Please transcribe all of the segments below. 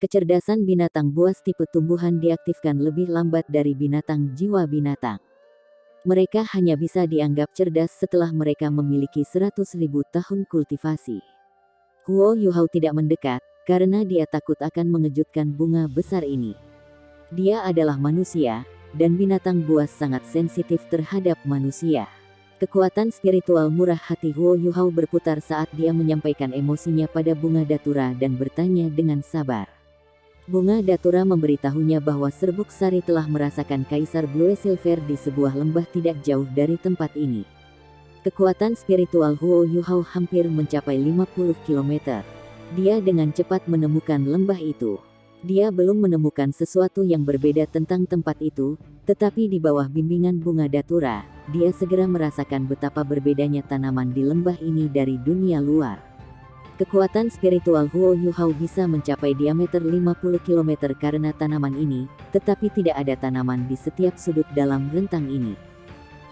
Kecerdasan binatang buas tipe tumbuhan diaktifkan lebih lambat dari binatang jiwa binatang. Mereka hanya bisa dianggap cerdas setelah mereka memiliki 100.000 tahun kultivasi. Huo Yuhao tidak mendekat, karena dia takut akan mengejutkan bunga besar ini. Dia adalah manusia, dan binatang buas sangat sensitif terhadap manusia. Kekuatan spiritual murah hati Huo Yuhao berputar saat dia menyampaikan emosinya pada bunga datura dan bertanya dengan sabar. Bunga datura memberitahunya bahwa serbuk sari telah merasakan Kaisar Blue Silver di sebuah lembah tidak jauh dari tempat ini. Kekuatan spiritual Huo Yuhao hampir mencapai 50 km. Dia dengan cepat menemukan lembah itu. Dia belum menemukan sesuatu yang berbeda tentang tempat itu, tetapi di bawah bimbingan bunga datura, dia segera merasakan betapa berbedanya tanaman di lembah ini dari dunia luar. Kekuatan spiritual Huo Yuhao bisa mencapai diameter 50 km karena tanaman ini, tetapi tidak ada tanaman di setiap sudut dalam rentang ini.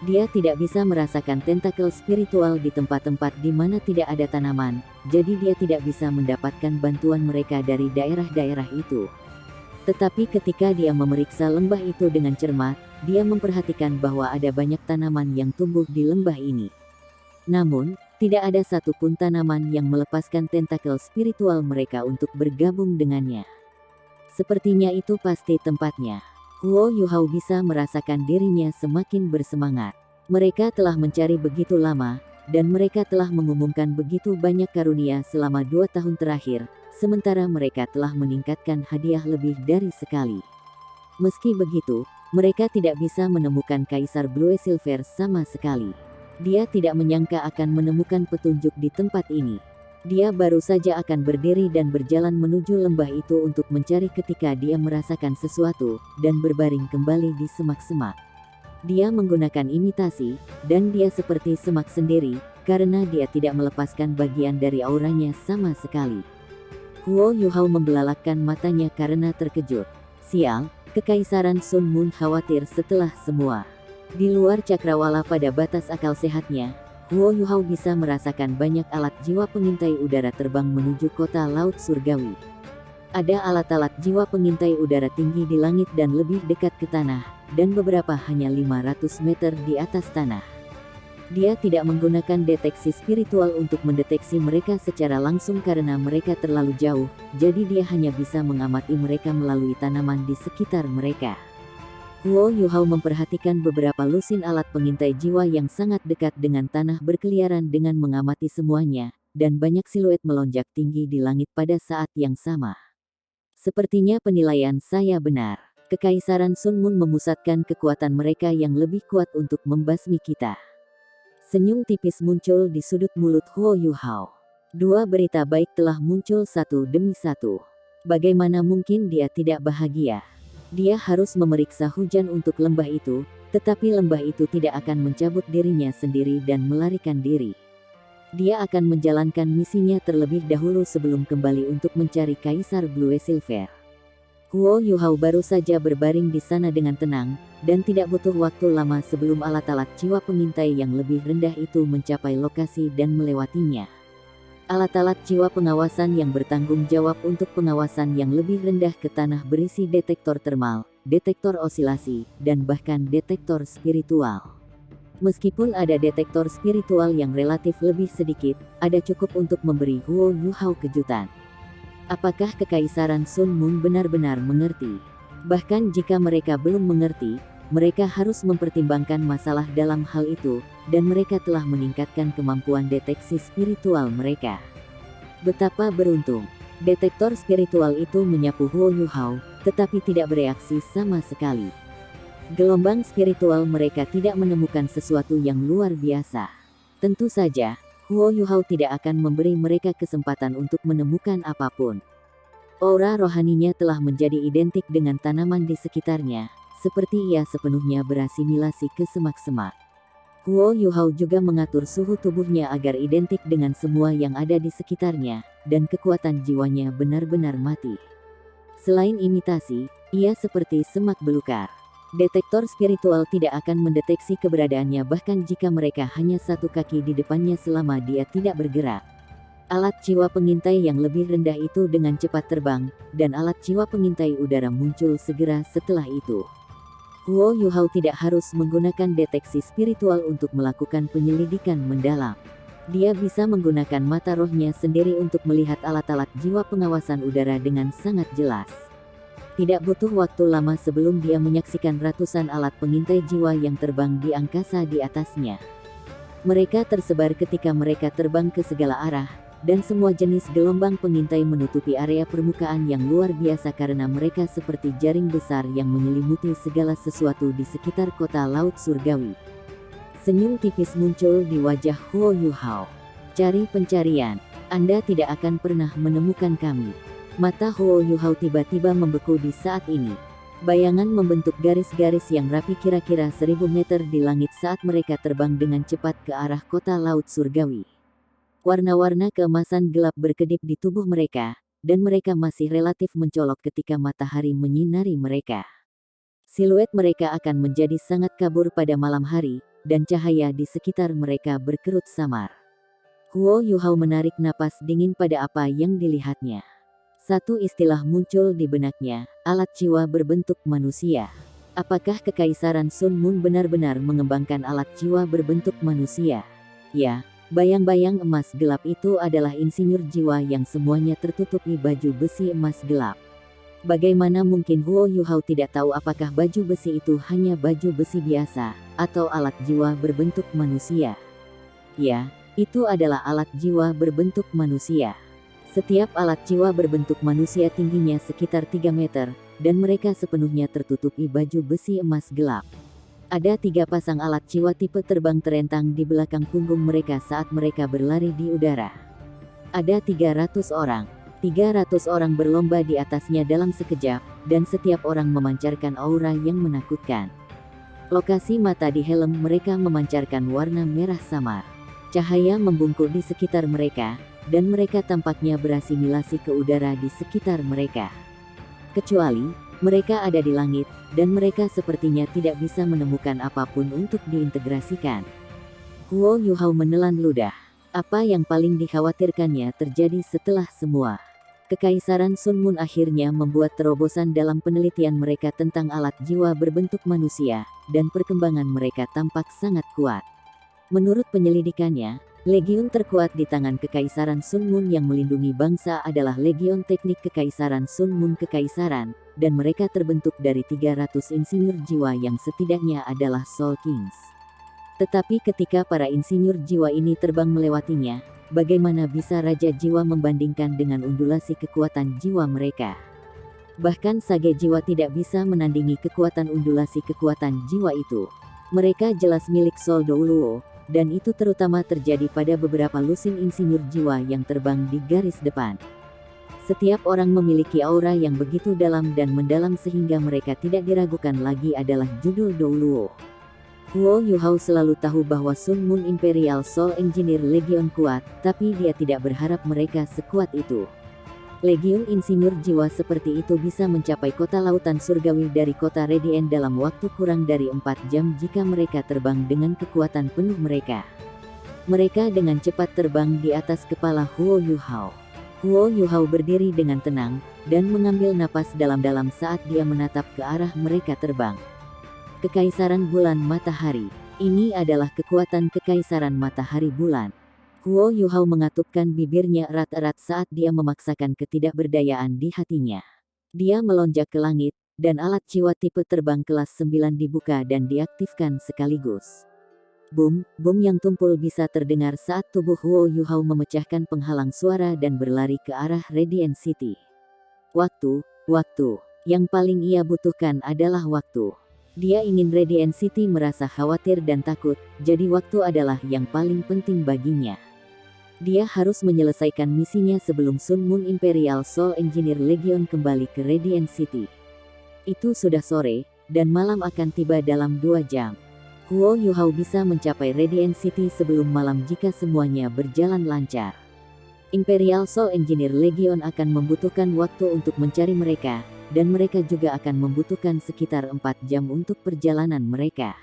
Dia tidak bisa merasakan tentakel spiritual di tempat-tempat di mana tidak ada tanaman, jadi dia tidak bisa mendapatkan bantuan mereka dari daerah-daerah itu. Tetapi ketika dia memeriksa lembah itu dengan cermat, dia memperhatikan bahwa ada banyak tanaman yang tumbuh di lembah ini. Namun, tidak ada satupun tanaman yang melepaskan tentakel spiritual mereka untuk bergabung dengannya. Sepertinya itu pasti tempatnya. Huo Yuhao bisa merasakan dirinya semakin bersemangat. Mereka telah mencari begitu lama, dan mereka telah mengumumkan begitu banyak karunia selama 2 tahun terakhir, sementara mereka telah meningkatkan hadiah lebih dari sekali. Meski begitu, mereka tidak bisa menemukan Kaisar Blue Silver sama sekali. Dia tidak menyangka akan menemukan petunjuk di tempat ini. Dia baru saja akan berdiri dan berjalan menuju lembah itu untuk mencari ketika dia merasakan sesuatu, dan berbaring kembali di semak-semak. Dia menggunakan imitasi, dan dia seperti semak sendiri, karena dia tidak melepaskan bagian dari auranya sama sekali. Huo Yuhao membelalakkan matanya karena terkejut. Sial, Kekaisaran Sun Moon khawatir setelah semua. Di luar cakrawala pada batas akal sehatnya, Huo Yuhao bisa merasakan banyak alat jiwa pengintai udara terbang menuju kota laut surgawi. Ada alat-alat jiwa pengintai udara tinggi di langit dan lebih dekat ke tanah, dan beberapa hanya 500 meter di atas tanah. Dia tidak menggunakan deteksi spiritual untuk mendeteksi mereka secara langsung karena mereka terlalu jauh, jadi dia hanya bisa mengamati mereka melalui tanaman di sekitar mereka. Huo Yuhao memperhatikan beberapa lusin alat pengintai jiwa yang sangat dekat dengan tanah berkeliaran dengan mengamati semuanya, dan banyak siluet melonjak tinggi di langit pada saat yang sama. Sepertinya penilaian saya benar. Kekaisaran Sun Moon memusatkan kekuatan mereka yang lebih kuat untuk membasmi kita. Senyum tipis muncul di sudut mulut Huo Yuhao. 2 berita baik telah muncul satu demi satu. Bagaimana mungkin dia tidak bahagia? Dia harus memeriksa hujan untuk lembah itu, tetapi lembah itu tidak akan mencabut dirinya sendiri dan melarikan diri. Dia akan menjalankan misinya terlebih dahulu sebelum kembali untuk mencari Kaisar Blue Silver. Huo Yuhao baru saja berbaring di sana dengan tenang, dan tidak butuh waktu lama sebelum alat-alat jiwa pengintai yang lebih rendah itu mencapai lokasi dan melewatinya. Alat-alat jiwa pengawasan yang bertanggung jawab untuk pengawasan yang lebih rendah ke tanah berisi detektor termal, detektor osilasi, dan bahkan detektor spiritual. Meskipun ada detektor spiritual yang relatif lebih sedikit, ada cukup untuk memberi Huo Yuhao kejutan. Apakah Kekaisaran Sun Moon benar-benar mengerti? Bahkan jika mereka belum mengerti, mereka harus mempertimbangkan masalah dalam hal itu, dan mereka telah meningkatkan kemampuan deteksi spiritual mereka. Betapa beruntung. Detektor spiritual itu menyapu Huo Yuhao, tetapi tidak bereaksi sama sekali. Gelombang spiritual mereka tidak menemukan sesuatu yang luar biasa. Tentu saja, Huo Yuhao tidak akan memberi mereka kesempatan untuk menemukan apapun. Aura rohaninya telah menjadi identik dengan tanaman di sekitarnya, seperti ia sepenuhnya berasimilasi ke semak-semak. Huo Yuhao juga mengatur suhu tubuhnya agar identik dengan semua yang ada di sekitarnya, dan kekuatan jiwanya benar-benar mati. Selain imitasi, ia seperti semak belukar. Detektor spiritual tidak akan mendeteksi keberadaannya bahkan jika mereka hanya 1 kaki di depannya selama dia tidak bergerak. alat jiwa pengintai yang lebih rendah itu dengan cepat terbang, dan alat jiwa pengintai udara muncul segera setelah itu. Huo Yuhao tidak harus menggunakan deteksi spiritual untuk melakukan penyelidikan mendalam. Dia bisa menggunakan mata rohnya sendiri untuk melihat alat-alat jiwa pengawasan udara dengan sangat jelas. Tidak butuh waktu lama sebelum dia menyaksikan ratusan alat pengintai jiwa yang terbang di angkasa di atasnya. Mereka tersebar ketika mereka terbang ke segala arah, dan semua jenis gelombang pengintai menutupi area permukaan yang luar biasa karena mereka seperti jaring besar yang menyelimuti segala sesuatu di sekitar kota laut surgawi. Senyum tipis muncul di wajah Huo Yuhao. Cari pencarian. Anda tidak akan pernah menemukan kami. Mata Huo Yuhao tiba-tiba membeku di saat ini. Bayangan membentuk garis-garis yang rapi kira-kira 1000 meter di langit saat mereka terbang dengan cepat ke arah kota laut surgawi. Warna-warna keemasan gelap berkedip di tubuh mereka, dan mereka masih relatif mencolok ketika matahari menyinari mereka. Siluet mereka akan menjadi sangat kabur pada malam hari, dan cahaya di sekitar mereka berkerut samar. Huo Yuhao menarik napas dingin pada apa yang dilihatnya. Satu istilah muncul di benaknya, alat jiwa berbentuk manusia. Apakah Kekaisaran Sun Moon benar-benar mengembangkan alat jiwa berbentuk manusia? Ya. Bayang-bayang emas gelap itu adalah insinyur jiwa yang semuanya tertutupi baju besi emas gelap. Bagaimana mungkin Huo Yuhao tidak tahu apakah baju besi itu hanya baju besi biasa, atau alat jiwa berbentuk manusia? Ya, itu adalah alat jiwa berbentuk manusia. Setiap alat jiwa berbentuk manusia tingginya sekitar 3 meter, dan mereka sepenuhnya tertutupi baju besi emas gelap. Ada 3 pasang alat jiwa tipe terbang terentang di belakang punggung mereka saat mereka berlari di udara. Ada 300 orang. 300 orang berlomba di atasnya dalam sekejap, dan setiap orang memancarkan aura yang menakutkan. Lokasi mata di helm mereka memancarkan warna merah samar. Cahaya membungkuk di sekitar mereka, dan mereka tampaknya berasimilasi ke udara di sekitar mereka. Kecuali mereka ada di langit, dan mereka sepertinya tidak bisa menemukan apapun untuk diintegrasikan. Huo Yuhao menelan ludah. Apa yang paling dikhawatirkannya terjadi setelah semua. Kekaisaran Sun Moon akhirnya membuat terobosan dalam penelitian mereka tentang alat jiwa berbentuk manusia, dan perkembangan mereka tampak sangat kuat. Menurut penyelidikannya, legiun terkuat di tangan Kekaisaran Sun Moon yang melindungi bangsa adalah Legiun Teknik Kekaisaran Sun Moon Kekaisaran, dan mereka terbentuk dari 300 insinyur jiwa yang setidaknya adalah Soul Kings. Tetapi ketika para insinyur jiwa ini terbang melewatinya, bagaimana bisa Raja Jiwa membandingkan dengan undulasi kekuatan jiwa mereka? Bahkan Sage Jiwa tidak bisa menandingi kekuatan undulasi kekuatan jiwa itu. Mereka jelas milik Soul Douluo, dan itu terutama terjadi pada beberapa lusin insinyur jiwa yang terbang di garis depan. Setiap orang memiliki aura yang begitu dalam dan mendalam sehingga mereka tidak diragukan lagi adalah judul Douluo. Huo Yuhao selalu tahu bahwa Sun Moon Imperial Soul Engineer Legion kuat, tapi dia tidak berharap mereka sekuat itu. Legiun insinyur jiwa seperti itu bisa mencapai kota lautan surgawi dari kota Radiant dalam waktu kurang dari 4 jam jika mereka terbang dengan kekuatan penuh mereka. Mereka dengan cepat terbang di atas kepala Huo Yuhao. Huo Yuhao berdiri dengan tenang, dan mengambil napas dalam-dalam saat dia menatap ke arah mereka terbang. Kekaisaran Bulan Matahari. Ini adalah kekuatan Kekaisaran Matahari Bulan. Huo Yuhao mengatupkan bibirnya erat-erat saat dia memaksakan ketidakberdayaan di hatinya. Dia melonjak ke langit, dan alat jiwa tipe terbang kelas 9 dibuka dan diaktifkan sekaligus. Boom, boom yang tumpul bisa terdengar saat tubuh Huo Yuhao memecahkan penghalang suara dan berlari ke arah Radiant City. Waktu. Yang paling ia butuhkan adalah waktu. Dia ingin Radiant City merasa khawatir dan takut, jadi waktu adalah yang paling penting baginya. Dia harus menyelesaikan misinya sebelum Sun Moon Imperial Soul Engineer Legion kembali ke Radiant City. Itu sudah sore, dan malam akan tiba dalam 2 jam. Huo Yuhao bisa mencapai Radiant City sebelum malam jika semuanya berjalan lancar. Imperial Soul Engineer Legion akan membutuhkan waktu untuk mencari mereka, dan mereka juga akan membutuhkan sekitar 4 jam untuk perjalanan mereka.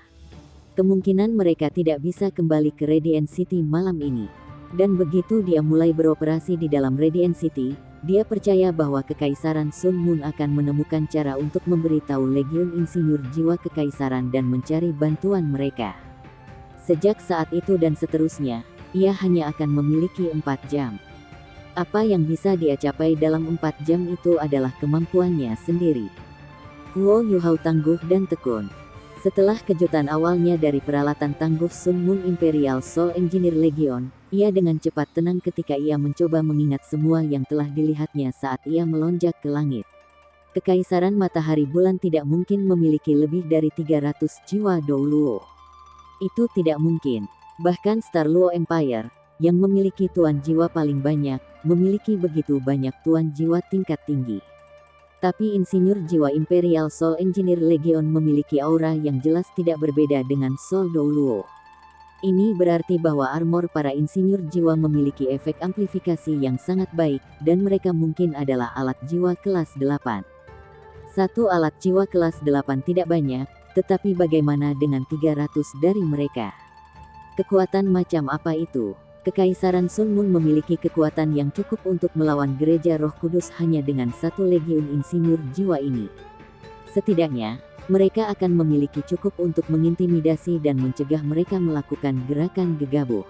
Kemungkinan mereka tidak bisa kembali ke Radiant City malam ini. Dan begitu dia mulai beroperasi di dalam Radiant City, dia percaya bahwa Kekaisaran Sun Moon akan menemukan cara untuk memberitahu Legiun Insinyur Jiwa Kekaisaran dan mencari bantuan mereka. Sejak saat itu dan seterusnya, ia hanya akan memiliki 4 jam. Apa yang bisa dia capai dalam 4 jam itu adalah kemampuannya sendiri. Huo Yuhao tangguh dan tekun. Setelah kejutan awalnya dari peralatan tangguh Sun Moon Imperial Soul Engineer Legion, ia dengan cepat tenang ketika ia mencoba mengingat semua yang telah dilihatnya saat ia melonjak ke langit. Kekaisaran Matahari Bulan tidak mungkin memiliki lebih dari 300 jiwa Douluo. Itu tidak mungkin. Bahkan Star Luo Empire, yang memiliki tuan jiwa paling banyak, memiliki begitu banyak tuan jiwa tingkat tinggi. Tapi insinyur jiwa Imperial Soul Engineer Legion memiliki aura yang jelas tidak berbeda dengan Soul Douluo. Ini berarti bahwa armor para insinyur jiwa memiliki efek amplifikasi yang sangat baik, dan mereka mungkin adalah alat jiwa kelas 8. Satu alat jiwa kelas 8 tidak banyak, tetapi bagaimana dengan 300 dari mereka? Kekuatan macam apa itu? Kekaisaran Sun Moon memiliki kekuatan yang cukup untuk melawan Gereja Roh Kudus hanya dengan satu legiun insinyur jiwa ini. Setidaknya, mereka akan memiliki cukup untuk mengintimidasi dan mencegah mereka melakukan gerakan gegabah.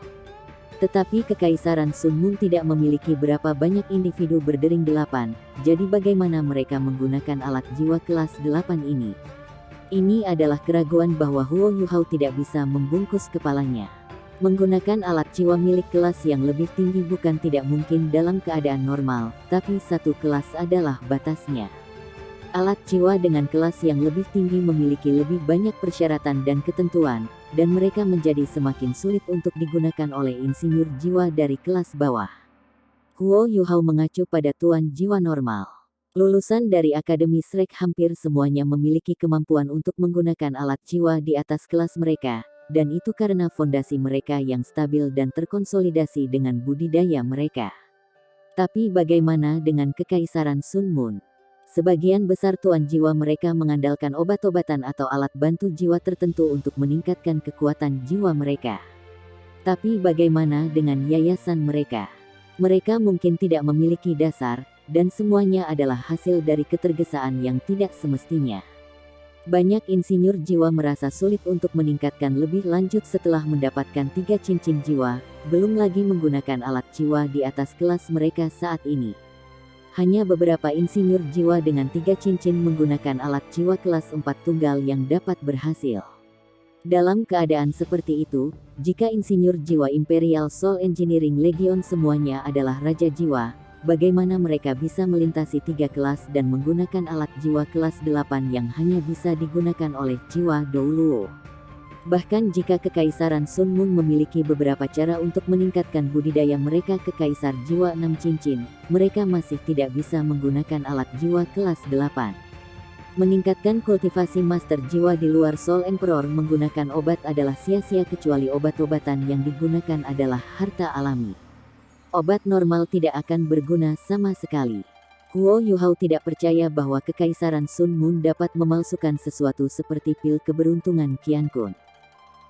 Tetapi Kekaisaran Sun Moon tidak memiliki berapa banyak individu berdering 8, jadi bagaimana mereka menggunakan alat jiwa kelas 8 ini? Ini adalah keraguan bahwa Huo Yuhao tidak bisa membungkus kepalanya. Menggunakan alat jiwa milik kelas yang lebih tinggi bukan tidak mungkin dalam keadaan normal, tapi satu kelas adalah batasnya. Alat jiwa dengan kelas yang lebih tinggi memiliki lebih banyak persyaratan dan ketentuan, dan mereka menjadi semakin sulit untuk digunakan oleh insinyur jiwa dari kelas bawah. Huo Yuhao mengacu pada tuan jiwa normal. Lulusan dari Akademi Shrek hampir semuanya memiliki kemampuan untuk menggunakan alat jiwa di atas kelas mereka. Dan itu karena fondasi mereka yang stabil dan terkonsolidasi dengan budidaya mereka. Tapi bagaimana dengan Kekaisaran Sun Moon? Sebagian besar tuan jiwa mereka mengandalkan obat-obatan atau alat bantu jiwa tertentu untuk meningkatkan kekuatan jiwa mereka. Tapi bagaimana dengan yayasan mereka? Mereka mungkin tidak memiliki dasar, dan semuanya adalah hasil dari ketergesaan yang tidak semestinya. Banyak insinyur jiwa merasa sulit untuk meningkatkan lebih lanjut setelah mendapatkan 3 cincin jiwa, belum lagi menggunakan alat jiwa di atas kelas mereka saat ini. Hanya beberapa insinyur jiwa dengan 3 cincin menggunakan alat jiwa kelas 4 tunggal yang dapat berhasil. Dalam keadaan seperti itu, jika insinyur jiwa Imperial Soul Engineering Legion semuanya adalah raja jiwa, bagaimana mereka bisa melintasi 3 kelas dan menggunakan alat jiwa kelas 8 yang hanya bisa digunakan oleh jiwa Douluo? Bahkan jika Kekaisaran Sun Moon memiliki beberapa cara untuk meningkatkan budidaya mereka ke Kaisar Jiwa 6 Cincin, mereka masih tidak bisa menggunakan alat jiwa kelas 8. Meningkatkan kultivasi Master Jiwa di luar Soul Emperor menggunakan obat adalah sia-sia kecuali obat-obatan yang digunakan adalah harta alami. Obat normal tidak akan berguna sama sekali. Huo Yuhao tidak percaya bahwa Kekaisaran Sun Moon dapat memalsukan sesuatu seperti pil keberuntungan Qiankun.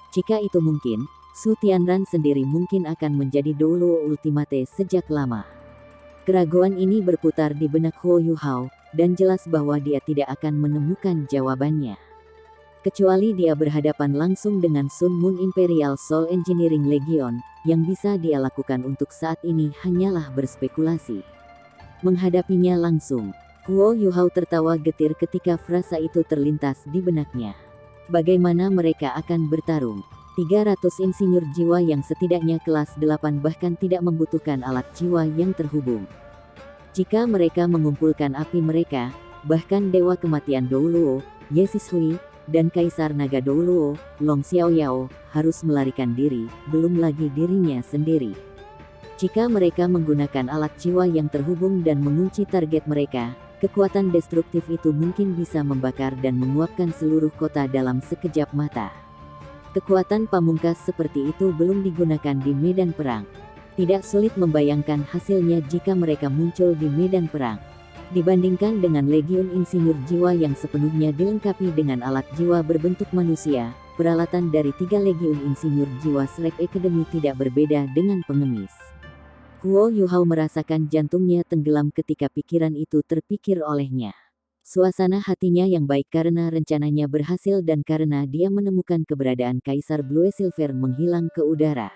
Jika itu mungkin, Su Tianran sendiri mungkin akan menjadi Douluo Ultimate sejak lama. Keraguan ini berputar di benak Huo Yuhao, dan jelas bahwa dia tidak akan menemukan jawabannya. Kecuali dia berhadapan langsung dengan Sun Moon Imperial Soul Engineering Legion, yang bisa dia lakukan untuk saat ini hanyalah berspekulasi. Menghadapinya langsung, Huo Yuhao tertawa getir ketika frasa itu terlintas di benaknya. Bagaimana mereka akan bertarung? 300 insinyur jiwa yang setidaknya kelas 8 bahkan tidak membutuhkan alat jiwa yang terhubung. Jika mereka mengumpulkan api mereka, bahkan Dewa Kematian Douluo, Ye Sishui, dan Kaisar Naga Douluo, Long Xiaoyao, harus melarikan diri, belum lagi dirinya sendiri. Jika mereka menggunakan alat jiwa yang terhubung dan mengunci target mereka, kekuatan destruktif itu mungkin bisa membakar dan menguapkan seluruh kota dalam sekejap mata. Kekuatan pamungkas seperti itu belum digunakan di medan perang. Tidak sulit membayangkan hasilnya jika mereka muncul di medan perang. Dibandingkan dengan legiun insinyur jiwa yang sepenuhnya dilengkapi dengan alat jiwa berbentuk manusia, peralatan dari 3 legiun insinyur jiwa Shrek Academy tidak berbeda dengan pengemis. Huo Yuhao merasakan jantungnya tenggelam ketika pikiran itu terpikir olehnya. Suasana hatinya yang baik karena rencananya berhasil dan karena dia menemukan keberadaan Kaisar Blue Silver menghilang ke udara.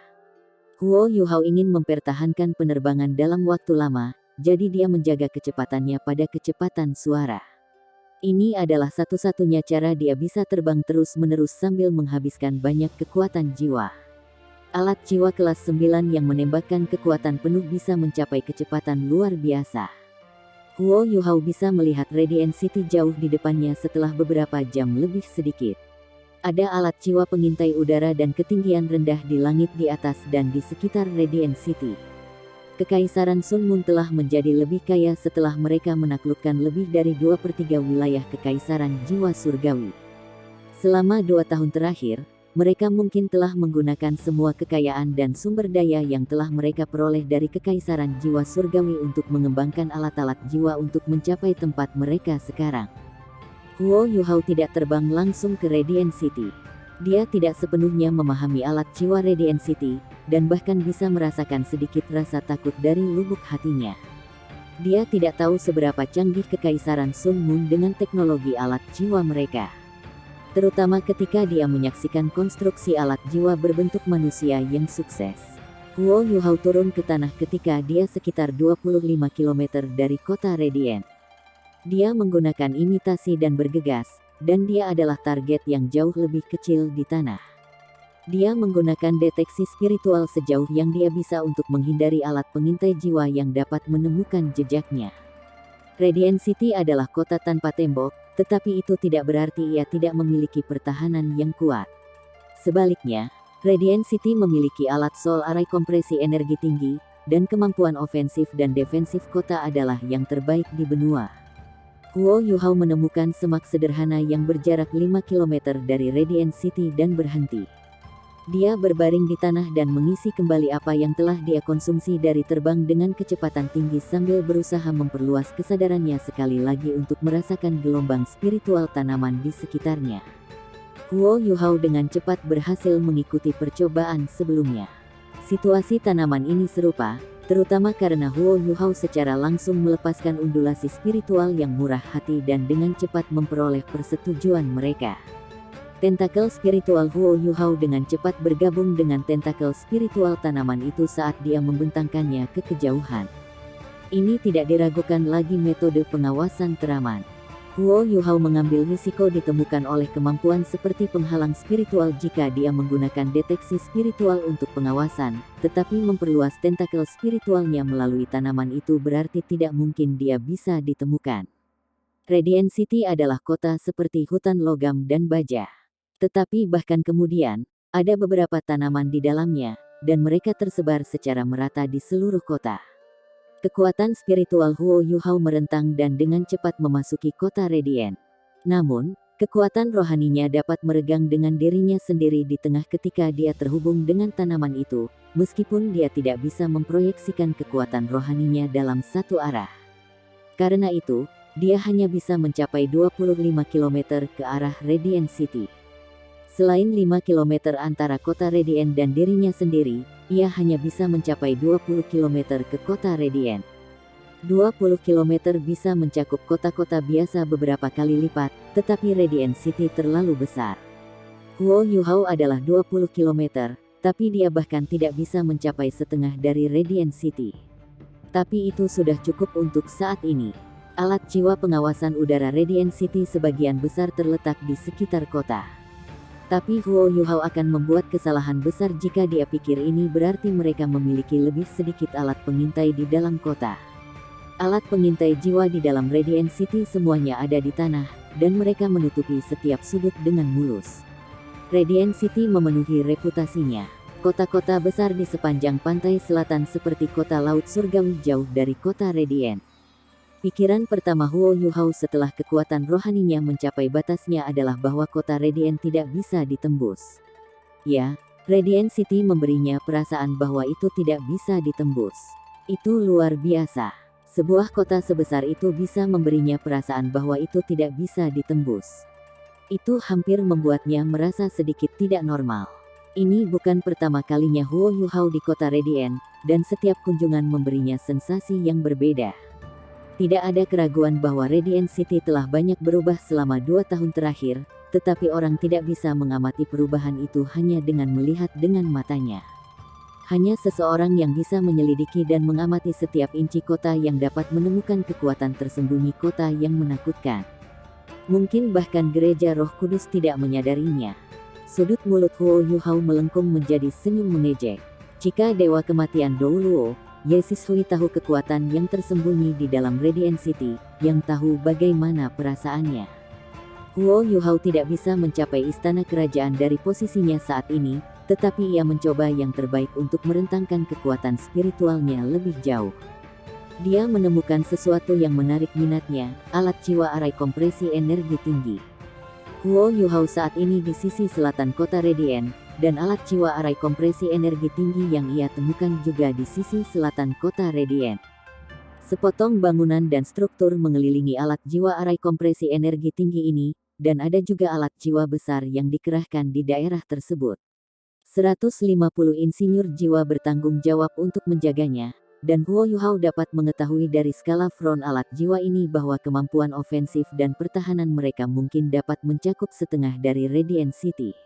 Huo Yuhao ingin mempertahankan penerbangan dalam waktu lama, jadi dia menjaga kecepatannya pada kecepatan suara. Ini adalah satu-satunya cara dia bisa terbang terus-menerus sambil menghabiskan banyak kekuatan jiwa. Alat jiwa kelas 9 yang menembakkan kekuatan penuh bisa mencapai kecepatan luar biasa. Huo Yuhao bisa melihat Radiant City jauh di depannya setelah beberapa jam lebih sedikit. Ada alat jiwa pengintai udara dan ketinggian rendah di langit di atas dan di sekitar Radiant City. Kekaisaran Sun Moon telah menjadi lebih kaya setelah mereka menaklukkan lebih dari 2/3 wilayah kekaisaran jiwa surgawi. Selama 2 tahun terakhir, mereka mungkin telah menggunakan semua kekayaan dan sumber daya yang telah mereka peroleh dari kekaisaran jiwa surgawi untuk mengembangkan alat-alat jiwa untuk mencapai tempat mereka sekarang. Huo Yuhao tidak terbang langsung ke Radiant City. Dia tidak sepenuhnya memahami alat jiwa Radiant City, dan bahkan bisa merasakan sedikit rasa takut dari lubuk hatinya. Dia tidak tahu seberapa canggih kekaisaran Sun Moon dengan teknologi alat jiwa mereka. Terutama ketika dia menyaksikan konstruksi alat jiwa berbentuk manusia yang sukses. Huo Yuhao turun ke tanah ketika dia sekitar 25 km dari kota Radiant. Dia menggunakan imitasi dan bergegas, dan dia adalah target yang jauh lebih kecil di tanah. Dia menggunakan deteksi spiritual sejauh yang dia bisa untuk menghindari alat pengintai jiwa yang dapat menemukan jejaknya. Radiant City adalah kota tanpa tembok, tetapi itu tidak berarti ia tidak memiliki pertahanan yang kuat. Sebaliknya, Radiant City memiliki alat Soul Array kompresi energi tinggi, dan kemampuan ofensif dan defensif kota adalah yang terbaik di benua. Huo Yuhao menemukan semak sederhana yang berjarak 5 km dari Radiant City dan berhenti. Dia berbaring di tanah dan mengisi kembali apa yang telah dia konsumsi dari terbang dengan kecepatan tinggi sambil berusaha memperluas kesadarannya sekali lagi untuk merasakan gelombang spiritual tanaman di sekitarnya. Huo Yuhao dengan cepat berhasil mengikuti percobaan sebelumnya. Situasi tanaman ini serupa, terutama karena Huo Yuhao secara langsung melepaskan undulasi spiritual yang murah hati dan dengan cepat memperoleh persetujuan mereka. Tentakel spiritual Huo Yuhao dengan cepat bergabung dengan tentakel spiritual tanaman itu saat dia membentangkannya ke kejauhan. Ini tidak diragukan lagi metode pengawasan teraman. Huo Yuhao mengambil risiko ditemukan oleh kemampuan seperti penghalang spiritual jika dia menggunakan deteksi spiritual untuk pengawasan, tetapi memperluas tentakel spiritualnya melalui tanaman itu berarti tidak mungkin dia bisa ditemukan. Radiant City adalah kota seperti hutan logam dan baja. Tetapi bahkan kemudian, ada beberapa tanaman di dalamnya, dan mereka tersebar secara merata di seluruh kota. Kekuatan spiritual Huo Yuhao merentang dan dengan cepat memasuki kota Radiant. Namun, kekuatan rohaninya dapat meregang dengan dirinya sendiri di tengah ketika dia terhubung dengan tanaman itu, meskipun dia tidak bisa memproyeksikan kekuatan rohaninya dalam satu arah. Karena itu, dia hanya bisa mencapai 25 km ke arah Radiant City. Selain 5 km antara kota Radiant dan dirinya sendiri, ia hanya bisa mencapai 20 km ke kota Radiant. 20 km bisa mencakup kota-kota biasa beberapa kali lipat, tetapi Radiant City terlalu besar. Huo Yuhao adalah 20 km, tapi dia bahkan tidak bisa mencapai setengah dari Radiant City. Tapi itu sudah cukup untuk saat ini. Alat jiwa pengawasan udara Radiant City sebagian besar terletak di sekitar kota. Tapi Huo Yuhao akan membuat kesalahan besar jika dia pikir ini berarti mereka memiliki lebih sedikit alat pengintai di dalam kota. Alat pengintai jiwa di dalam Radiant City semuanya ada di tanah, dan mereka menutupi setiap sudut dengan mulus. Radiant City memenuhi reputasinya. Kota-kota besar di sepanjang pantai selatan seperti kota laut surgawi jauh dari kota Radiant. Pikiran pertama Huo Yuhao setelah kekuatan rohaninya mencapai batasnya adalah bahwa kota Radiant tidak bisa ditembus. Ya, Radiant City memberinya perasaan bahwa itu tidak bisa ditembus. Itu luar biasa. Sebuah kota sebesar itu bisa memberinya perasaan bahwa itu tidak bisa ditembus. Itu hampir membuatnya merasa sedikit tidak normal. Ini bukan pertama kalinya Huo Yuhao di kota Radiant, dan setiap kunjungan memberinya sensasi yang berbeda. Tidak ada keraguan bahwa Radiant City telah banyak berubah selama 2 tahun terakhir, tetapi orang tidak bisa mengamati perubahan itu hanya dengan melihat dengan matanya. Hanya seseorang yang bisa menyelidiki dan mengamati setiap inci kota yang dapat menemukan kekuatan tersembunyi kota yang menakutkan. Mungkin bahkan gereja Roh Kudus tidak menyadarinya. Sudut mulut Huo Yuhao melengkung menjadi senyum mengejek. Jika Dewa Kematian Douluo, Yesus Hui tahu kekuatan yang tersembunyi di dalam Radiant City, yang tahu bagaimana perasaannya. Huo Yuhao tidak bisa mencapai istana kerajaan dari posisinya saat ini, tetapi ia mencoba yang terbaik untuk merentangkan kekuatan spiritualnya lebih jauh. Dia menemukan sesuatu yang menarik minatnya, alat jiwa arai kompresi energi tinggi. Huo Yuhao saat ini di sisi selatan kota Radiant, dan alat jiwa arai kompresi energi tinggi yang ia temukan juga di sisi selatan kota Radiant. Sepotong bangunan dan struktur mengelilingi alat jiwa arai kompresi energi tinggi ini, dan ada juga alat jiwa besar yang dikerahkan di daerah tersebut. 150 insinyur jiwa bertanggung jawab untuk menjaganya, dan Huo Yuhao dapat mengetahui dari skala front alat jiwa ini bahwa kemampuan ofensif dan pertahanan mereka mungkin dapat mencakup setengah dari Radiant City.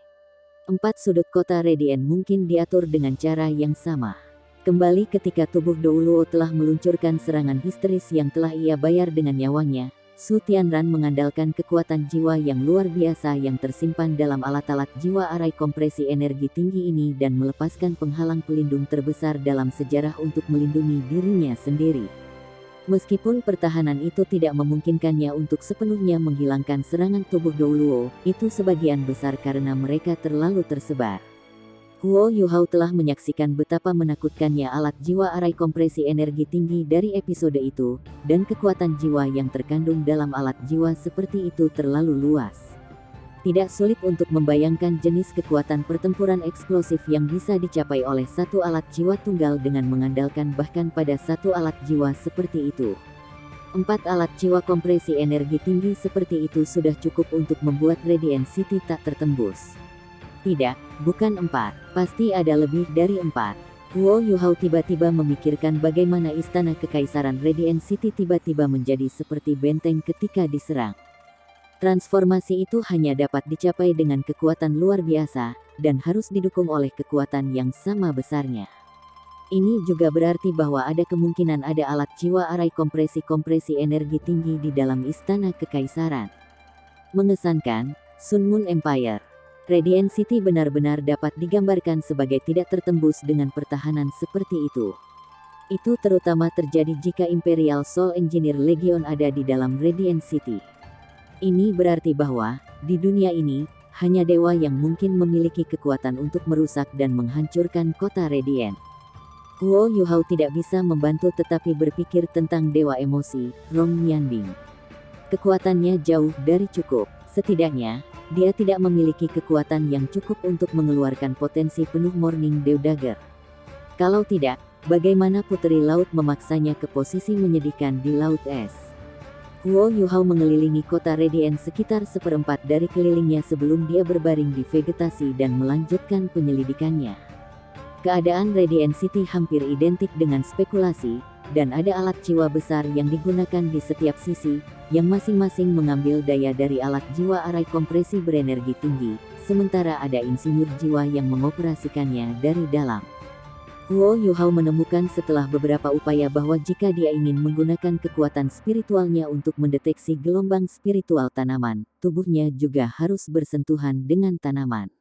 4 sudut kota Radiant mungkin diatur dengan cara yang sama. Kembali ketika tubuh Douluo telah meluncurkan serangan histeris yang telah ia bayar dengan nyawanya, Su Tianran mengandalkan kekuatan jiwa yang luar biasa yang tersimpan dalam alat-alat jiwa arai kompresi energi tinggi ini dan melepaskan penghalang pelindung terbesar dalam sejarah untuk melindungi dirinya sendiri. Meskipun pertahanan itu tidak memungkinkannya untuk sepenuhnya menghilangkan serangan tubuh Douluo, itu sebagian besar karena mereka terlalu tersebar. Huo Yuhao telah menyaksikan betapa menakutkannya alat jiwa arai kompresi energi tinggi dari episode itu, dan kekuatan jiwa yang terkandung dalam alat jiwa seperti itu terlalu luas. Tidak sulit untuk membayangkan jenis kekuatan pertempuran eksplosif yang bisa dicapai oleh satu alat jiwa tunggal dengan mengandalkan bahkan pada satu alat jiwa seperti itu. 4 alat jiwa kompresi energi tinggi seperti itu sudah cukup untuk membuat Radiant City tak tertembus. Tidak, bukan 4. Pasti ada lebih dari 4. Huo Yuhao tiba-tiba memikirkan bagaimana istana kekaisaran Radiant City tiba-tiba menjadi seperti benteng ketika diserang. Transformasi itu hanya dapat dicapai dengan kekuatan luar biasa, dan harus didukung oleh kekuatan yang sama besarnya. Ini juga berarti bahwa ada kemungkinan ada alat jiwa arai kompresi energi tinggi di dalam istana kekaisaran. Mengesankan, Sun Moon Empire. Radiant City benar-benar dapat digambarkan sebagai tidak tertembus dengan pertahanan seperti itu. Itu terutama terjadi jika Imperial Soul Engineer Legion ada di dalam Radiant City. Ini berarti bahwa, di dunia ini, hanya dewa yang mungkin memiliki kekuatan untuk merusak dan menghancurkan kota Radiant. Huo Yuhao tidak bisa membantu tetapi berpikir tentang dewa emosi, Rong Mianbing. Kekuatannya jauh dari cukup, setidaknya, dia tidak memiliki kekuatan yang cukup untuk mengeluarkan potensi penuh Morning Dew Dagger. Kalau tidak, bagaimana Puteri Laut memaksanya ke posisi menyedihkan di Laut Es? Huo Yuhao mengelilingi kota Radiant sekitar 1/4 dari kelilingnya sebelum dia berbaring di vegetasi dan melanjutkan penyelidikannya. Keadaan Radiant City hampir identik dengan spekulasi, dan ada alat jiwa besar yang digunakan di setiap sisi, yang masing-masing mengambil daya dari alat jiwa arai kompresi berenergi tinggi, sementara ada insinyur jiwa yang mengoperasikannya dari dalam. Huo Yuhao menemukan setelah beberapa upaya bahwa jika dia ingin menggunakan kekuatan spiritualnya untuk mendeteksi gelombang spiritual tanaman, tubuhnya juga harus bersentuhan dengan tanaman.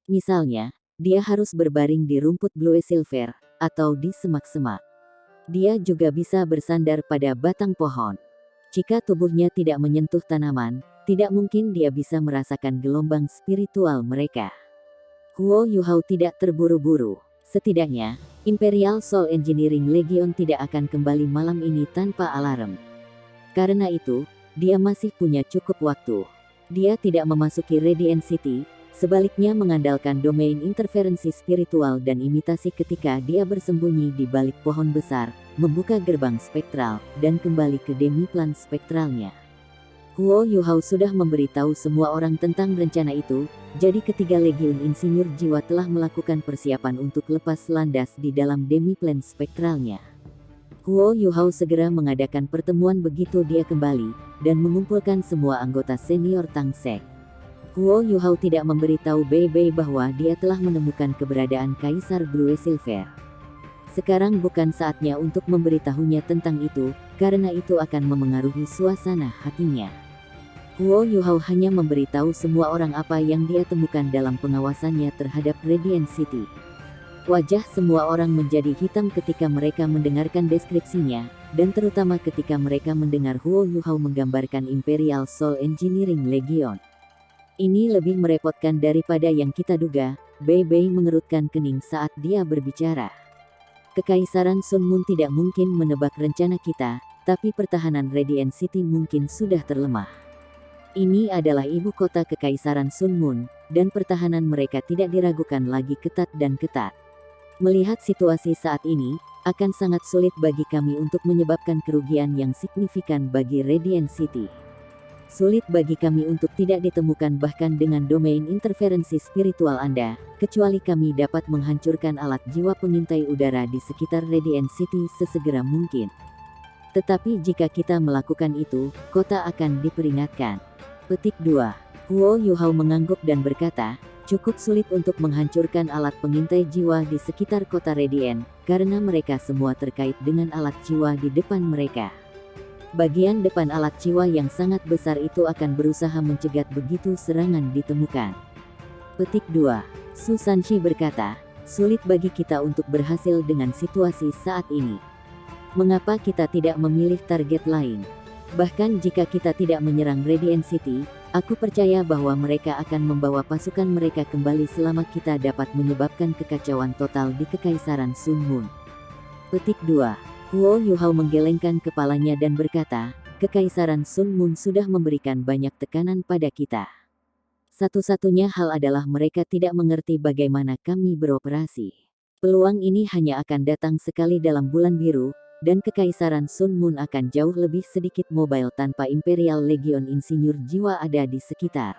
Misalnya, dia harus berbaring di rumput blue silver, atau di semak-semak. Dia juga bisa bersandar pada batang pohon. Jika tubuhnya tidak menyentuh tanaman, tidak mungkin dia bisa merasakan gelombang spiritual mereka. Huo Yuhao tidak terburu-buru. Setidaknya, Imperial Soul Engineering Legion tidak akan kembali malam ini tanpa alarm. Karena itu, dia masih punya cukup waktu. Dia tidak memasuki Radiant City, sebaliknya mengandalkan domain interferensi spiritual dan imitasi ketika dia bersembunyi di balik pohon besar, membuka gerbang spektral, dan kembali ke demiplan spektralnya. Huo Yuhao sudah memberitahu semua orang tentang rencana itu, jadi ketiga Legiun Insinyur Jiwa telah melakukan persiapan untuk lepas landas di dalam Demiplan spektralnya. Huo Yuhao segera mengadakan pertemuan begitu dia kembali, dan mengumpulkan semua anggota senior Tang Sek. Huo Yuhao tidak memberitahu Bei Bei bahwa dia telah menemukan keberadaan Kaisar Blue Silver. Sekarang bukan saatnya untuk memberitahunya tentang itu, karena itu akan memengaruhi suasana hatinya. Huo Yuhao hanya memberitahu semua orang apa yang dia temukan dalam pengawasannya terhadap Radiant City. Wajah semua orang menjadi hitam ketika mereka mendengarkan deskripsinya, dan terutama ketika mereka mendengar Huo Yuhao menggambarkan Imperial Soul Engineering Legion. Ini lebih merepotkan daripada yang kita duga, Bei Bei mengerutkan kening saat dia berbicara. Kekaisaran Sun Moon tidak mungkin menebak rencana kita, tapi pertahanan Radiant City mungkin sudah terlemah. Ini adalah ibu kota Kekaisaran Sun Moon, dan pertahanan mereka tidak diragukan lagi ketat dan ketat. Melihat situasi saat ini, akan sangat sulit bagi kami untuk menyebabkan kerugian yang signifikan bagi Radiant City. Sulit bagi kami untuk tidak ditemukan bahkan dengan domain interferensi spiritual Anda, kecuali kami dapat menghancurkan alat jiwa pengintai udara di sekitar Radiant City sesegera mungkin. Tetapi jika kita melakukan itu, kota akan diperingatkan. Petik 2. Huo Yuhao mengangguk dan berkata, cukup sulit untuk menghancurkan alat pengintai jiwa di sekitar kota Radiant, karena mereka semua terkait dengan alat jiwa di depan mereka. Bagian depan alat jiwa yang sangat besar itu akan berusaha mencegat begitu serangan ditemukan. Petik 2. Su Sanshi berkata, sulit bagi kita untuk berhasil dengan situasi saat ini. Mengapa kita tidak memilih target lain? Bahkan jika kita tidak menyerang Radiant City, aku percaya bahwa mereka akan membawa pasukan mereka kembali selama kita dapat menyebabkan kekacauan total di Kekaisaran Sun Moon. Petik 2. Huo Yuhao menggelengkan kepalanya dan berkata, Kekaisaran Sun Moon sudah memberikan banyak tekanan pada kita. Satu-satunya hal adalah mereka tidak mengerti bagaimana kami beroperasi. Peluang ini hanya akan datang sekali dalam bulan biru, dan Kekaisaran Sun Moon akan jauh lebih sedikit mobile tanpa Imperial Legion Insinyur Jiwa ada di sekitar.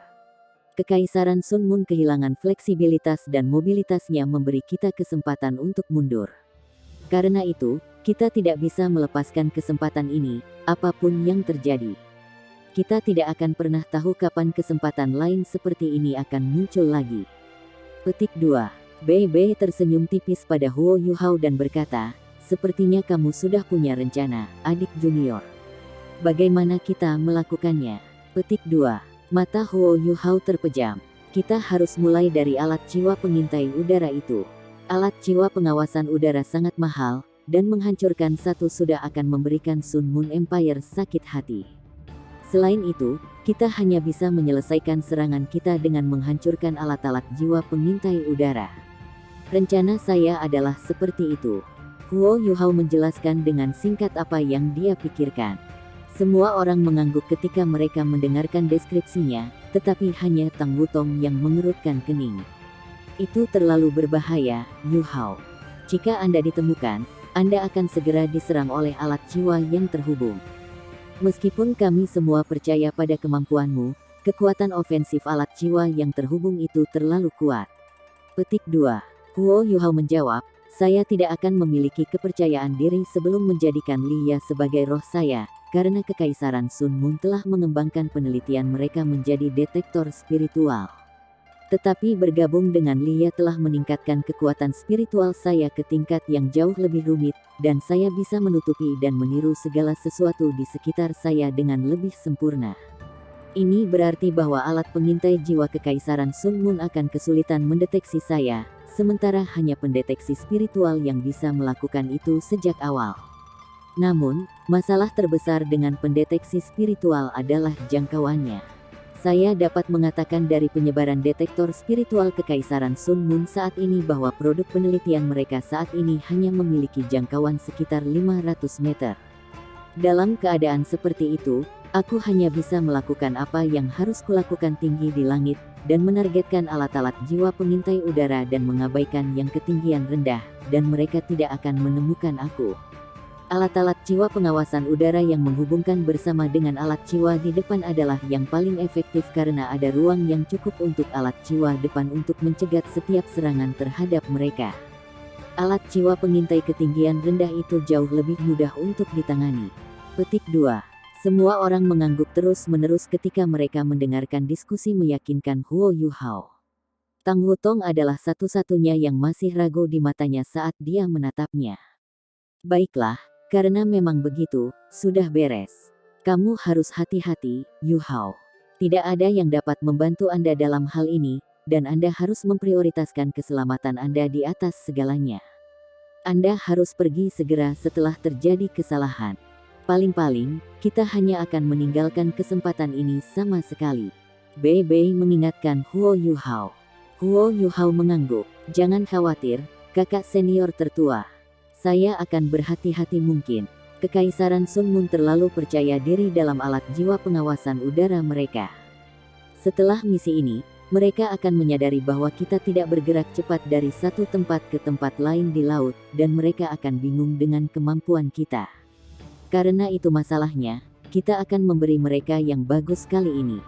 Kekaisaran Sun Moon kehilangan fleksibilitas dan mobilitasnya memberi kita kesempatan untuk mundur. Karena itu, kita tidak bisa melepaskan kesempatan ini, apapun yang terjadi. Kita tidak akan pernah tahu kapan kesempatan lain seperti ini akan muncul lagi. Petik 2. Bei Bei tersenyum tipis pada Huo Yuhao dan berkata, sepertinya kamu sudah punya rencana, adik junior. Bagaimana kita melakukannya? Petik 2. Mata Huo Yuhao terpejam. Kita harus mulai dari alat jiwa pengintai udara itu. Alat jiwa pengawasan udara sangat mahal, dan menghancurkan satu sudah akan memberikan Sun Moon Empire sakit hati. Selain itu, kita hanya bisa menyelesaikan serangan kita dengan menghancurkan alat-alat jiwa pengintai udara. Rencana saya adalah seperti itu. Huo Yuhao menjelaskan dengan singkat apa yang dia pikirkan. Semua orang mengangguk ketika mereka mendengarkan deskripsinya, tetapi hanya Tang Wutong yang mengerutkan kening. Itu terlalu berbahaya, Yuhao. Jika Anda ditemukan, Anda akan segera diserang oleh alat jiwa yang terhubung. Meskipun kami semua percaya pada kemampuanmu, kekuatan ofensif alat jiwa yang terhubung itu terlalu kuat. Petik 2. Huo Yuhao menjawab, saya tidak akan memiliki kepercayaan diri sebelum menjadikan Liya sebagai roh saya, karena Kekaisaran Sun Moon telah mengembangkan penelitian mereka menjadi detektor spiritual. Tetapi bergabung dengan Liya telah meningkatkan kekuatan spiritual saya ke tingkat yang jauh lebih rumit, dan saya bisa menutupi dan meniru segala sesuatu di sekitar saya dengan lebih sempurna. Ini berarti bahwa alat pengintai jiwa Kekaisaran Sun Moon akan kesulitan mendeteksi saya, sementara hanya pendeteksi spiritual yang bisa melakukan itu sejak awal. Namun, masalah terbesar dengan pendeteksi spiritual adalah jangkauannya. Saya dapat mengatakan dari penyebaran detektor spiritual Kekaisaran Sun Moon saat ini bahwa produk penelitian mereka saat ini hanya memiliki jangkauan sekitar 500 meter. Dalam keadaan seperti itu, aku hanya bisa melakukan apa yang harus kulakukan tinggi di langit, dan menargetkan alat-alat jiwa pengintai udara dan mengabaikan yang ketinggian rendah, dan mereka tidak akan menemukan aku. Alat-alat jiwa pengawasan udara yang menghubungkan bersama dengan alat jiwa di depan adalah yang paling efektif karena ada ruang yang cukup untuk alat jiwa depan untuk mencegat setiap serangan terhadap mereka. Alat jiwa pengintai ketinggian rendah itu jauh lebih mudah untuk ditangani. Petik 2. Semua orang mengangguk terus-menerus ketika mereka mendengarkan diskusi meyakinkan Huo Yuhao. Tang Wutong adalah satu-satunya yang masih ragu di matanya saat dia menatapnya. Baiklah. Karena memang begitu, sudah beres. Kamu harus hati-hati, Yu Hao. Tidak ada yang dapat membantu Anda dalam hal ini, dan Anda harus memprioritaskan keselamatan Anda di atas segalanya. Anda harus pergi segera setelah terjadi kesalahan. Paling-paling, kita hanya akan meninggalkan kesempatan ini sama sekali. Bei Bei mengingatkan Huo Yuhao. Huo Yuhao mengangguk. Jangan khawatir, kakak senior tertua. Saya akan berhati-hati mungkin. Kekaisaran Sun Mun terlalu percaya diri dalam alat jiwa pengawasan udara mereka. Setelah misi ini, mereka akan menyadari bahwa kita tidak bergerak cepat dari satu tempat ke tempat lain di laut, dan mereka akan bingung dengan kemampuan kita. Karena itu masalahnya, kita akan memberi mereka yang bagus kali ini.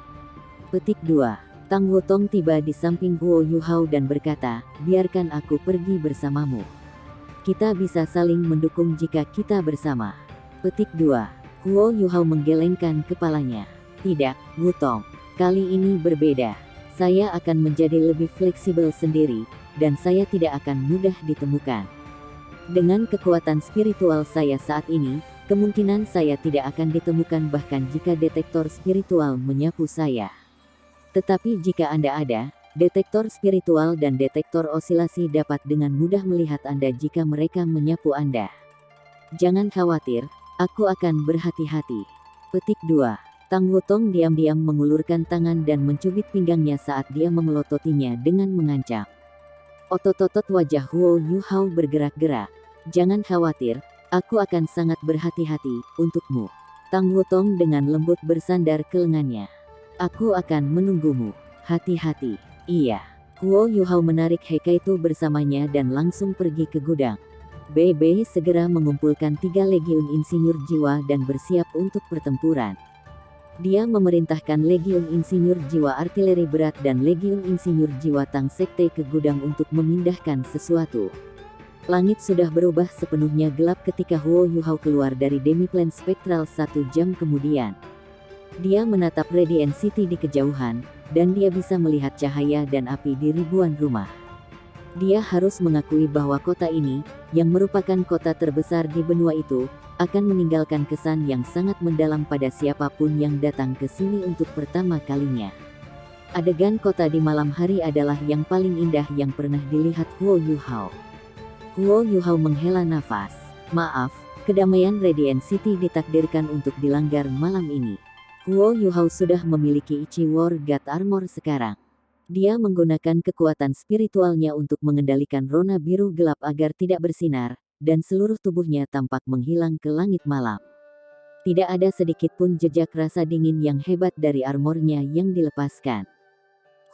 Petik 2. Tang Wutong tiba di samping Huo Yuhao dan berkata, biarkan aku pergi bersamamu. Kita bisa saling mendukung jika kita bersama. Petik 2. Huo Yuhao menggelengkan kepalanya. Tidak, Wutong. Kali ini berbeda. Saya akan menjadi lebih fleksibel sendiri, dan saya tidak akan mudah ditemukan. Dengan kekuatan spiritual saya saat ini, kemungkinan saya tidak akan ditemukan bahkan jika detektor spiritual menyapu saya. Tetapi jika Anda ada, detektor spiritual dan detektor osilasi dapat dengan mudah melihat Anda jika mereka menyapu Anda. Jangan khawatir, aku akan berhati-hati. Petik 2. Tang Wutong diam-diam mengulurkan tangan dan mencubit pinggangnya saat dia memelototinya dengan mengancam. Otot-otot wajah Huo Yuhao bergerak-gerak. Jangan khawatir, aku akan sangat berhati-hati untukmu. Tang Wutong dengan lembut bersandar ke lengannya. Aku akan menunggumu. Hati-hati. Iya. Huo Yuhao menarik Hekaitu bersamanya dan langsung pergi ke gudang. Bei Bei segera mengumpulkan 3 legiun insinyur jiwa dan bersiap untuk pertempuran. Dia memerintahkan legiun insinyur jiwa artileri berat dan legiun insinyur jiwa Tang Sekte ke gudang untuk memindahkan sesuatu. Langit sudah berubah sepenuhnya gelap ketika Huo Yuhao keluar dari Demiplan Spektral 1 jam kemudian. Dia menatap Radiant City di kejauhan, dan dia bisa melihat cahaya dan api di ribuan rumah. Dia harus mengakui bahwa kota ini, yang merupakan kota terbesar di benua itu, akan meninggalkan kesan yang sangat mendalam pada siapapun yang datang ke sini untuk pertama kalinya. Adegan kota di malam hari adalah yang paling indah yang pernah dilihat Huo Yuhao. Huo Yuhao menghela nafas. Maaf, kedamaian Radiant City ditakdirkan untuk dilanggar malam ini. Huo Yuhao sudah memiliki Ichi War God Armor sekarang. Dia menggunakan kekuatan spiritualnya untuk mengendalikan rona biru gelap agar tidak bersinar, dan seluruh tubuhnya tampak menghilang ke langit malam. Tidak ada sedikit pun jejak rasa dingin yang hebat dari armornya yang dilepaskan.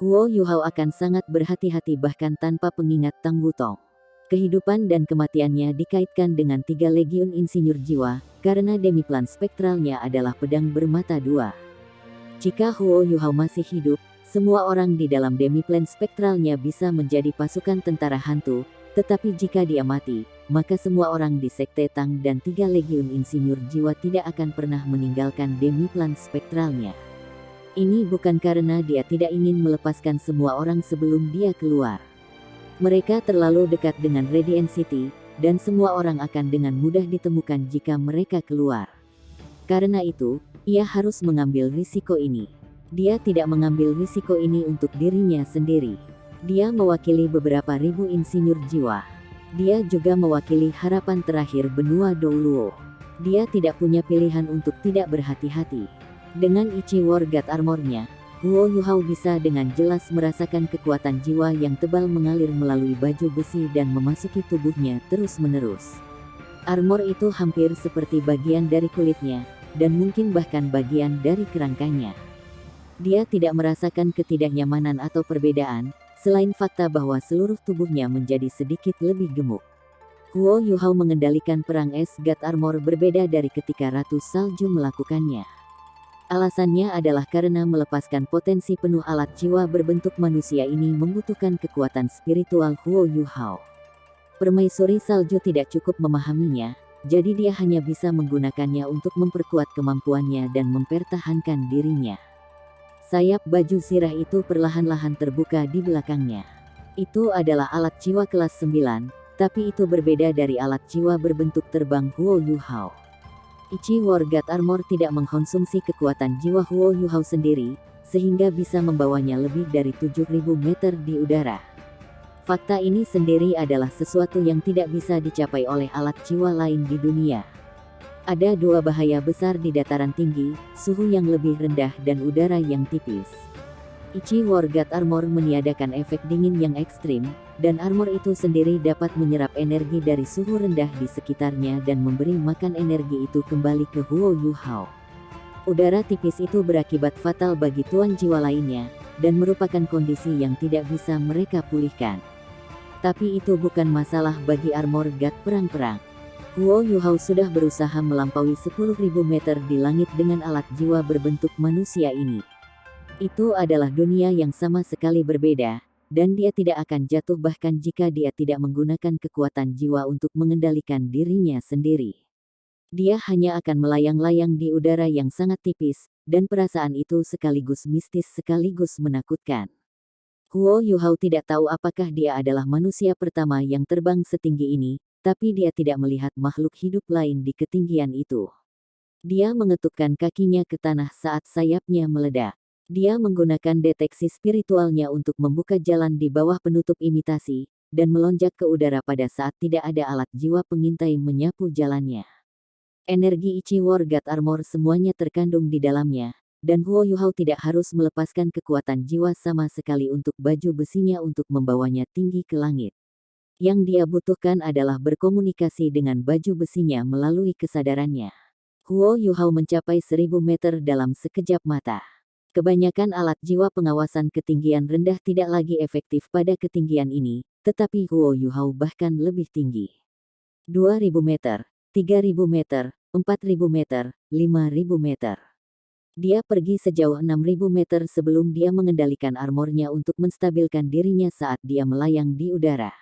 Huo Yuhao akan sangat berhati-hati bahkan tanpa pengingat Tang Wutong. Kehidupan dan kematiannya dikaitkan dengan 3 legiun insinyur jiwa, karena demiplan spektralnya adalah pedang bermata 2. Jika Huo Yuhao masih hidup, semua orang di dalam demiplan spektralnya bisa menjadi pasukan tentara hantu, tetapi jika dia mati, maka semua orang di Sekte Tang dan 3 legiun insinyur jiwa tidak akan pernah meninggalkan demiplan spektralnya. Ini bukan karena dia tidak ingin melepaskan semua orang sebelum dia keluar. Mereka terlalu dekat dengan Radiant City, dan semua orang akan dengan mudah ditemukan jika mereka keluar. Karena itu, ia harus mengambil risiko ini. Dia tidak mengambil risiko ini untuk dirinya sendiri. Dia mewakili beberapa ribu insinyur jiwa. Dia juga mewakili harapan terakhir benua Douluo. Dia tidak punya pilihan untuk tidak berhati-hati. Dengan Ichi War God Armornya, Huo Yuhao bisa dengan jelas merasakan kekuatan jiwa yang tebal mengalir melalui baju besi dan memasuki tubuhnya terus-menerus. Armor itu hampir seperti bagian dari kulitnya, dan mungkin bahkan bagian dari kerangkanya. Dia tidak merasakan ketidaknyamanan atau perbedaan, selain fakta bahwa seluruh tubuhnya menjadi sedikit lebih gemuk. Huo Yuhao mengendalikan perang es God Armor berbeda dari ketika Ratu Salju melakukannya. Alasannya adalah karena melepaskan potensi penuh alat jiwa berbentuk manusia ini membutuhkan kekuatan spiritual Huo Yuhao. Permaisuri salju tidak cukup memahaminya, jadi dia hanya bisa menggunakannya untuk memperkuat kemampuannya dan mempertahankan dirinya. Sayap baju zirah itu perlahan-lahan terbuka di belakangnya. Itu adalah alat jiwa kelas 9. Tapi itu berbeda dari alat jiwa berbentuk terbang Huo Yuhao. Ichi War God Armor tidak mengkonsumsi kekuatan jiwa Huo Yuhao sendiri, sehingga bisa membawanya lebih dari 7.000 meter di udara. Fakta ini sendiri adalah sesuatu yang tidak bisa dicapai oleh alat jiwa lain di dunia. Ada dua bahaya besar di dataran tinggi, suhu yang lebih rendah dan udara yang tipis. Ichi War God Armor meniadakan efek dingin yang ekstrim, dan armor itu sendiri dapat menyerap energi dari suhu rendah di sekitarnya dan memberi makan energi itu kembali ke Huo Yuhao. Udara tipis itu berakibat fatal bagi tuan jiwa lainnya, dan merupakan kondisi yang tidak bisa mereka pulihkan. Tapi itu bukan masalah bagi armor God perang-perang. Huo Yuhao sudah berusaha melampaui 10.000 meter di langit dengan alat jiwa berbentuk manusia ini. Itu adalah dunia yang sama sekali berbeda, dan dia tidak akan jatuh bahkan jika dia tidak menggunakan kekuatan jiwa untuk mengendalikan dirinya sendiri. Dia hanya akan melayang-layang di udara yang sangat tipis, dan perasaan itu sekaligus mistis sekaligus menakutkan. Huo Yuhao tidak tahu apakah dia adalah manusia pertama yang terbang setinggi ini, tapi dia tidak melihat makhluk hidup lain di ketinggian itu. Dia mengetukkan kakinya ke tanah saat sayapnya meledak. Dia menggunakan deteksi spiritualnya untuk membuka jalan di bawah penutup imitasi, dan melonjak ke udara pada saat tidak ada alat jiwa pengintai menyapu jalannya. Energi Ichi War God Armor semuanya terkandung di dalamnya, dan Huo Yuhao tidak harus melepaskan kekuatan jiwa sama sekali untuk baju besinya untuk membawanya tinggi ke langit. Yang dia butuhkan adalah berkomunikasi dengan baju besinya melalui kesadarannya. Huo Yuhao mencapai 1.000 meter dalam sekejap mata. Kebanyakan alat jiwa pengawasan ketinggian rendah tidak lagi efektif pada ketinggian ini, tetapi Huo Yuhao bahkan lebih tinggi. 2.000 meter, 3.000 meter, 4.000 meter, 5.000 meter. Dia pergi sejauh 6.000 meter sebelum dia mengendalikan armornya untuk menstabilkan dirinya saat dia melayang di udara.